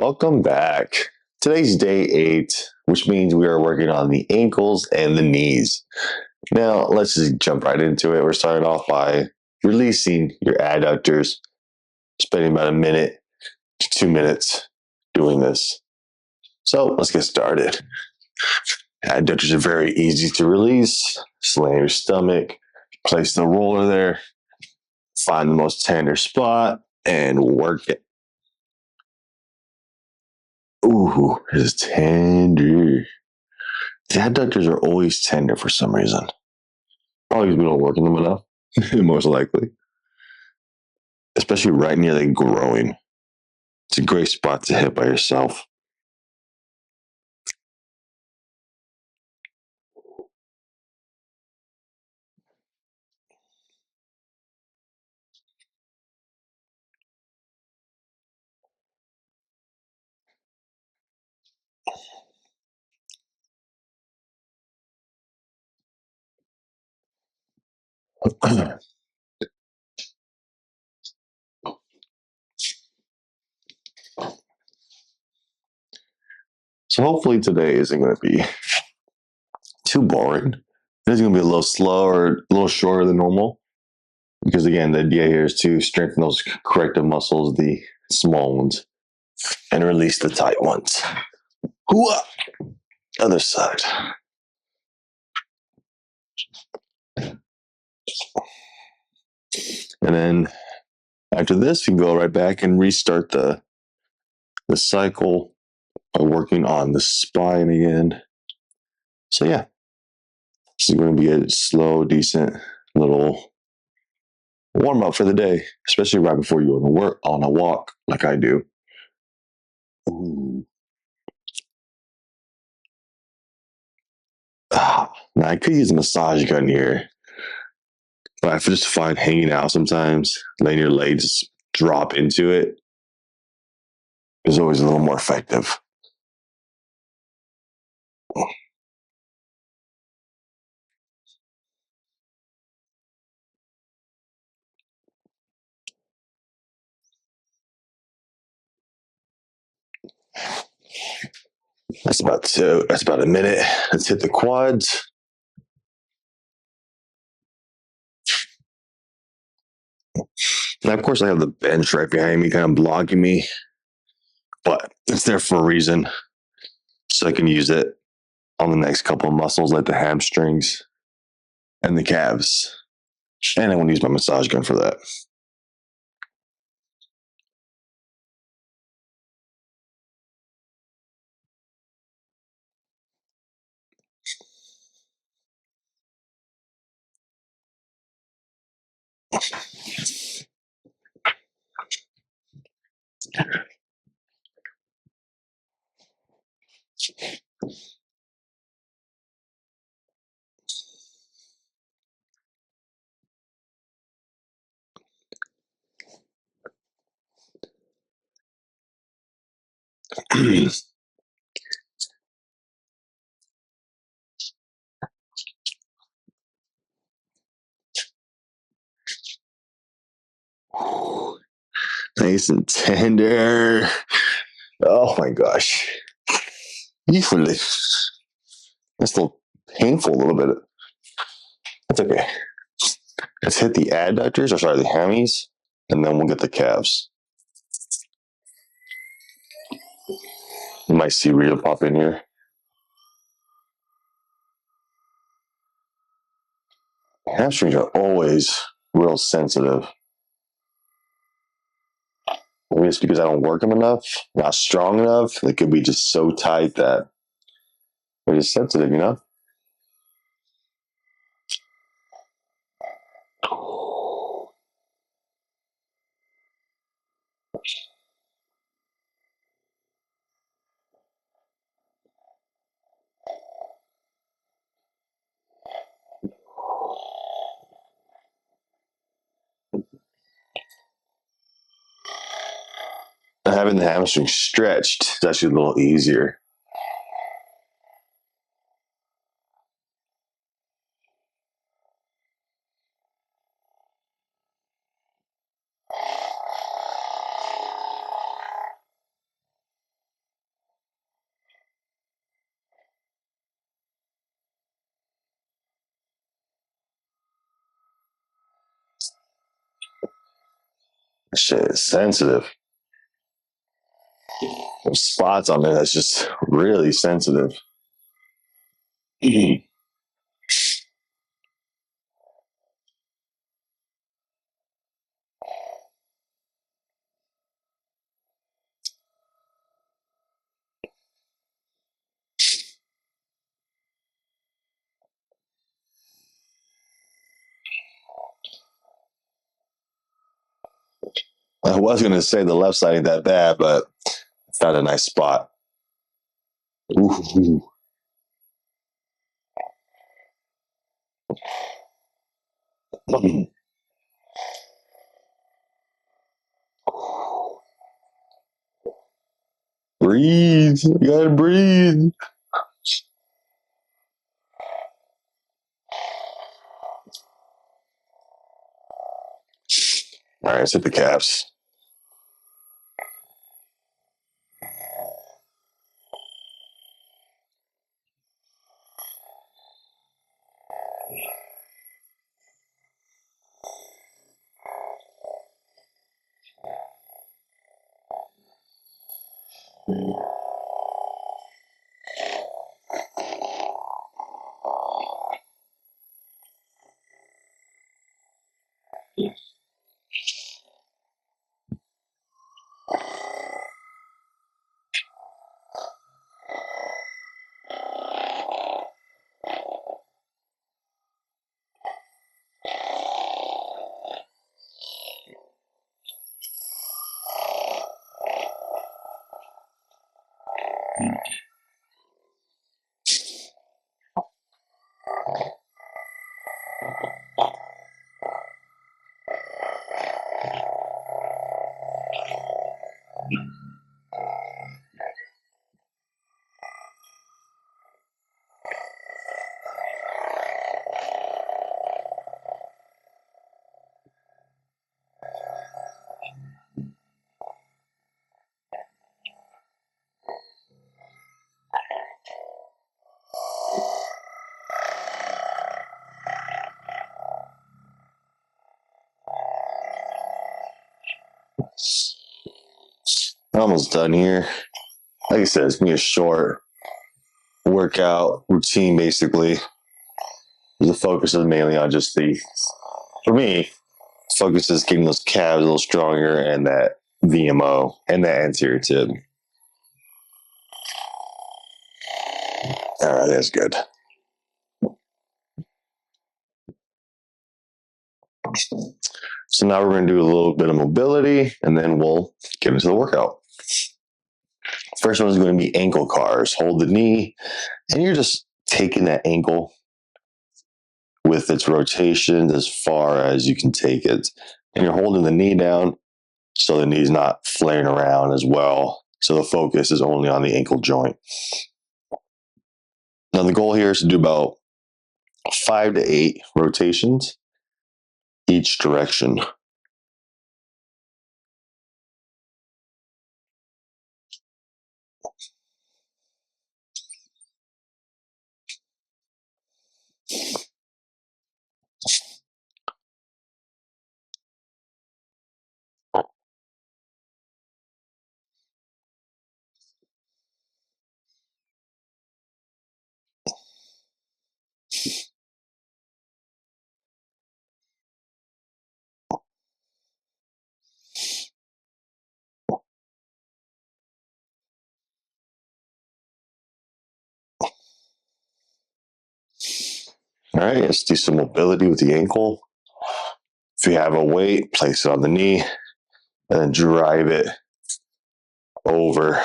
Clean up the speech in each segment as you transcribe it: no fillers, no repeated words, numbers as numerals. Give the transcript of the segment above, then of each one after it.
Welcome back. Today's day 8, which means we are working on the ankles and the knees. Now, let's just jump right into it. We're starting off by releasing your adductors, spending about 1 minute to 2 minutes doing this. So let's get started. Adductors are very easy to release. Slam your stomach, place the roller there, find the most tender spot, and work it. Ooh, it's tender. The adductors are always tender for some reason. Probably because we don't work in them enough, most likely. Especially right near the groin. It's a great spot to hit by yourself. So hopefully today isn't going to be too boring. It's going to be a little slower, a little shorter than normal. Because again, the idea here is to strengthen those corrective muscles, the small ones, and release the tight ones. Hooah! Other side. And then after this, you can go right back and restart the cycle by working on the spine again. So yeah, this is going to be a slow, decent little warm up for the day, especially right before you go on a walk like I do. Ooh. Now I could use a massage gun here, but I just find hanging out sometimes, letting your legs drop into it is always a little more effective. That's about 1 minute. Let's hit the quads. And of course, I have the bench right behind me, kind of blocking me, but it's there for a reason, so I can use it on the next couple of muscles like the hamstrings and the calves. And I want to use my massage gun for that. Nice and tender. Oh my gosh. Usually, it's still painful a little bit. That's okay. Let's hit the adductors, or sorry, the hammies, and then we'll get the calves. You might see Rita pop in here. Hamstrings are always real sensitive. Maybe it's because I don't work them enough, not strong enough. They could be just so tight that they're just sensitive, you know? Having the hamstring stretched is actually a little easier. Shit is sensitive. There's spots on there that's just really sensitive. I was going to say the left side ain't that bad, but found a nice spot. Ooh. Breathe. You gotta breathe. All right, let's hit the caps. Almost done here. Like I said, it's gonna be a short workout routine. Basically, the focus is mainly on just for me, focus is getting those calves a little stronger and that VMO and that anterior tib. All right, that's good. So now we're going to do a little bit of mobility and then we'll get into the workout. First one is going to be ankle cars. Hold the knee and you're just taking that ankle with its rotation as far as you can take it. And you're holding the knee down so the knee's not flaring around as well. So the focus is only on the ankle joint. Now the goal here is to do about 5 to 8 rotations each direction. All right, let's do some mobility with the ankle. If you have a weight, place it on the knee and then drive it over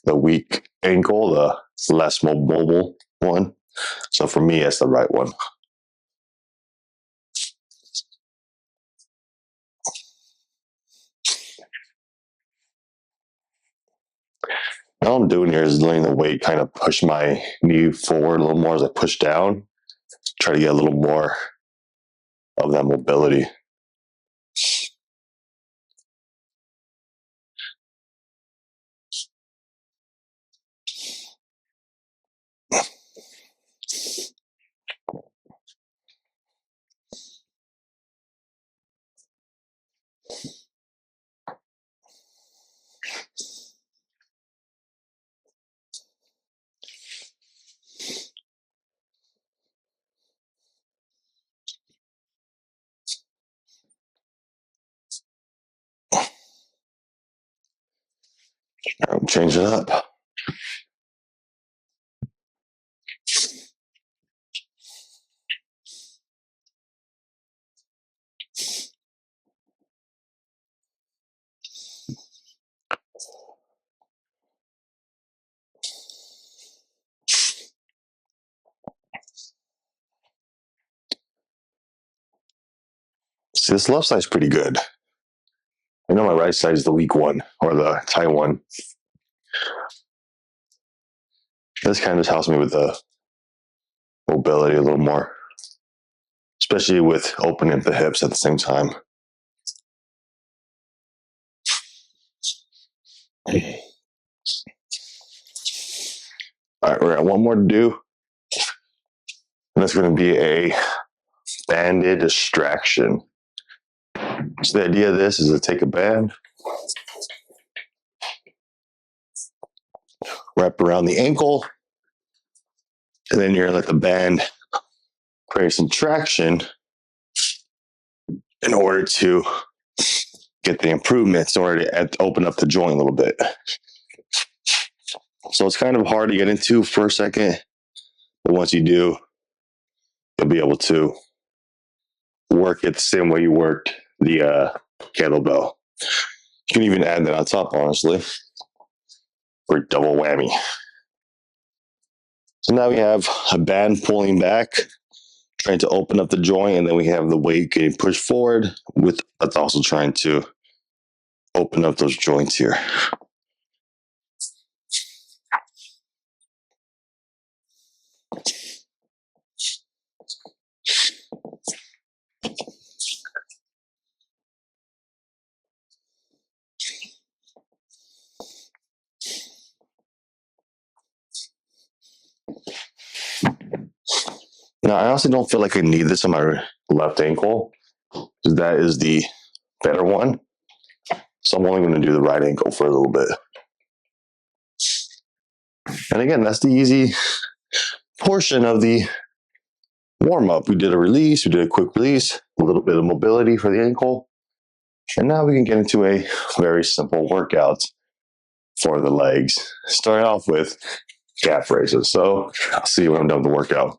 the weak ankle, the less mobile one. So for me, that's the right one. All I'm doing here is letting the weight kind of push my knee forward a little more as I push down. Try to get a little more of that mobility. I'll change it up. See, this left side's pretty good. I know my right side is the weak one, or the tight one. This kind of just helps me with the mobility a little more, especially with opening the hips at the same time. All right, we're got one more to do, and that's going to be a banded distraction. So the idea of this is to take a band, wrap around the ankle, and then you're going to let the band create some traction in order to get the improvements, in order to open up the joint a little bit. So it's kind of hard to get into for a second, but once you do, you'll be able to work it the same way you worked the kettlebell. You can even add that on top, honestly, for a double whammy. So now we have a band pulling back, trying to open up the joint, and then we have the weight getting pushed forward, with that's also trying to open up those joints here. Now, I also don't feel like I need this on my left ankle, because that is the better one. So I'm only going to do the right ankle for a little bit. And again, that's the easy portion of the warm-up. We did a release, we did a quick release, a little bit of mobility for the ankle. And now we can get into a very simple workout for the legs, starting off with calf raises. So I'll see you when I'm done with the workout.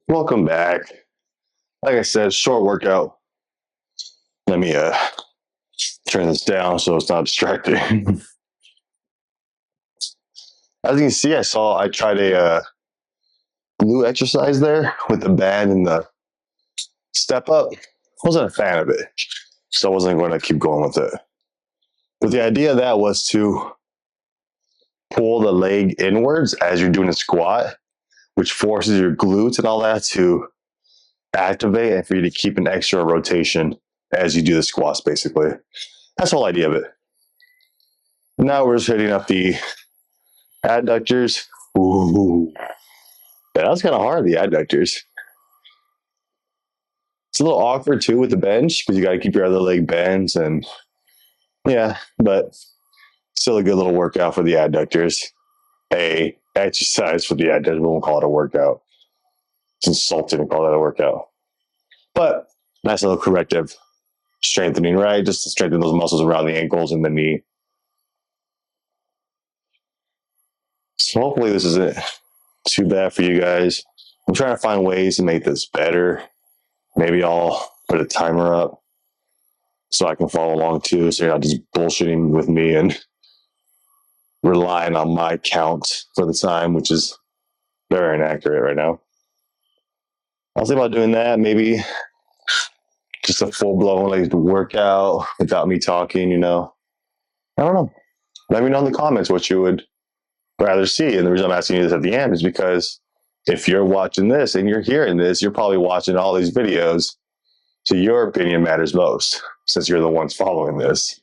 Welcome back. Like I said, short workout. Let me turn this down so it's not distracting. As you can see, I tried a glue exercise there with the band and the step up. Wasn't a fan of it, so I wasn't going to keep going with it. But the idea of that was to pull the leg inwards as you're doing a squat, which forces your glutes and all that to activate and for you to keep an extra rotation as you do the squats, basically. That's the whole idea of it. Now we're just hitting up the adductors. Ooh. Yeah, that was kind of hard, the adductors. It's a little awkward too with the bench because you got to keep your other leg bent and yeah, but still a good little workout for the adductors. A exercise for the adductors. We won't call it a workout. It's insulting to call that a workout. But nice little corrective strengthening, right? Just to strengthen those muscles around the ankles and the knee. So hopefully this isn't too bad for you guys. I'm trying to find ways to make this better. Maybe I'll put a timer up so I can follow along too, so you're not just bullshitting with me and relying on my count for the time, which is very inaccurate right now. I was thinking about doing that, maybe just a full-blown like workout without me talking, you know. I don't know. Let me know in the comments what you would rather see. And the reason I'm asking you this at the end is because if you're watching this and you're hearing this, you're probably watching all these videos. So your opinion matters most since you're the ones following this,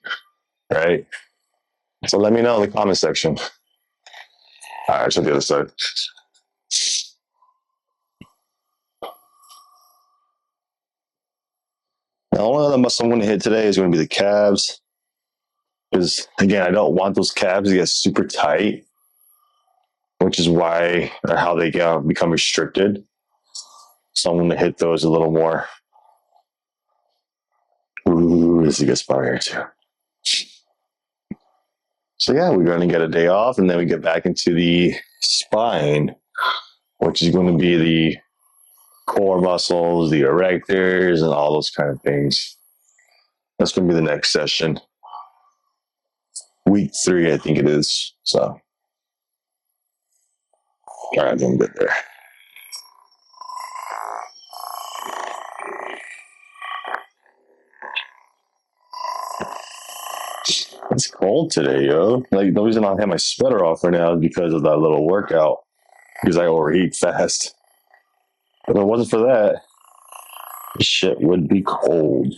right? So let me know in the comment section. All right, so the other side. The only other muscle I'm going to hit today is going to be the calves. Because, again, I don't want those calves to get super tight, which is why or how they become restricted. So I'm going to hit those a little more. Ooh, this is a good spot here, too. So, yeah, we're going to get a day off, and then we get back into the spine, which is going to be the core muscles, the erectors, and all those kind of things. That's going to be the next session. Week 3, I think it is. So, all right, I'm good there. It's cold today, yo. Like, the reason I have my sweater off right now is because of that little workout, because I overheat fast. If it wasn't for that, this shit would be cold.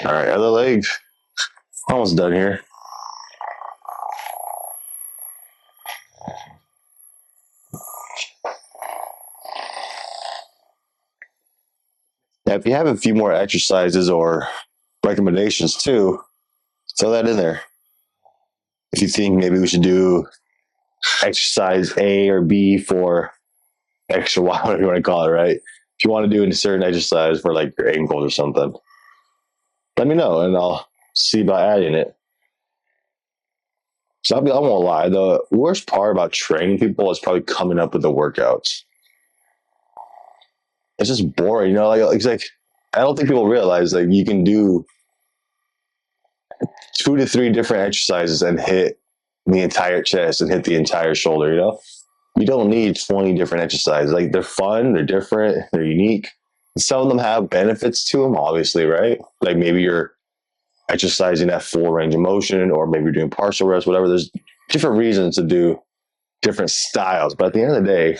All right, other leg. Almost done here. Now, if you have a few more exercises or recommendations too, throw that in there. If you think maybe we should do exercise A or B for extra Y, whatever you want to call it, right? If you want to do a certain exercise for like your ankles or something, let me know and I'll see about adding it. So I won't lie, the worst part about training people is probably coming up with the workouts. It's just boring, you know. Like it's like I don't think people realize like you can do 2 to 3 different exercises and hit the entire chest and hit the entire shoulder. You know, you don't need 20 different exercises. Like they're fun, they're different, they're unique. Some of them have benefits to them, obviously, right? Like maybe you're exercising at full range of motion, or maybe you're doing partial rest, whatever. There's different reasons to do different styles. But at the end of the day,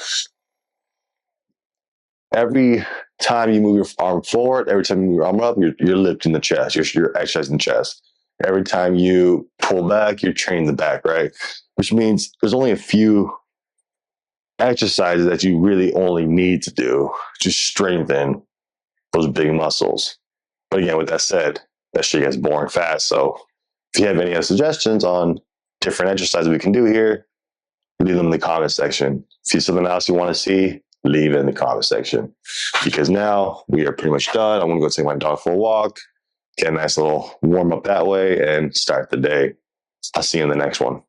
every time you move your arm forward, every time you move your arm up, you're lifting the chest. You're exercising the chest. Every time you pull back, you're training the back, right? Which means there's only a few exercises that you really only need to do to strengthen those big muscles. But again, with that said, that shit gets boring fast. So if you have any other suggestions on different exercises we can do here, leave them in the comment section. If you see something else you want to see, leave it in the comment section. Because now we are pretty much done. I'm going to go take my dog for a walk, get a nice little warm up that way, and start the day. I'll see you in the next one.